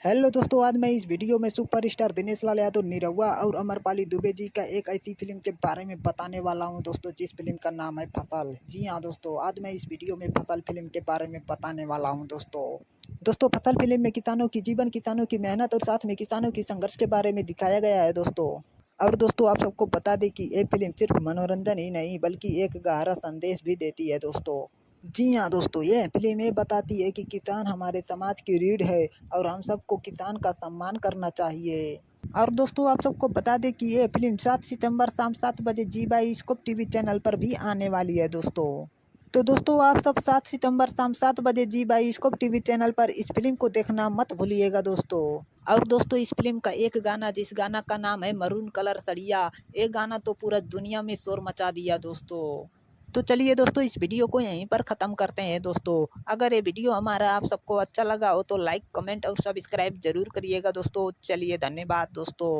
Hello दोस्तों, आज मैं इस वीडियो में सुपरस्टार दिनेश लाल यादव, निरहुआ और अमरपाली दुबे जी का एक ऐसी फिल्म के बारे में बताने वाला हूं दोस्तों, जिस फिल्म का नाम है फसल। जी हां दोस्तों, आज मैं इस वीडियो में फसल फिल्म के बारे में बताने वाला हूं दोस्तों फसल फिल्म में किसानों की जीवन, किसानों की मेहनत और साथ में किसानों की संघर्ष के बारे में दिखाया गया है दोस्तों। और दोस्तों, आप सबको बता दें कि ये फिल्म सिर्फ मनोरंजन ही नहीं बल्कि एक गहरा संदेश भी देती है दोस्तों। जी हाँ दोस्तों, ये फिल्म ये बताती है कि किसान हमारे समाज की रीढ़ है और हम सबको किसान का सम्मान करना चाहिए। और दोस्तों, आप सबको बता दें कि ये फिल्म 7 सितंबर शाम 7 बजे जी बाइस्कोप टीवी चैनल पर भी आने वाली है दोस्तों। तो दोस्तों, आप सब 7 सितंबर शाम 7 बजे जी बाइस्कोप टीवी चैनल पर इस फिल्म को देखना मत भूलिएगा दोस्तों। और दोस्तों, इस फिल्म का एक गाना, जिस गाना का नाम है मरून कलर सड़िया, ये गाना तो पूरा दुनिया में शोर मचा दिया दोस्तों। तो चलिए दोस्तों, इस वीडियो को यहीं पर ख़त्म करते हैं दोस्तों। अगर ये वीडियो हमारा आप सबको अच्छा लगा हो तो लाइक, कमेंट और सब्सक्राइब जरूर करिएगा दोस्तों। चलिए, धन्यवाद दोस्तों।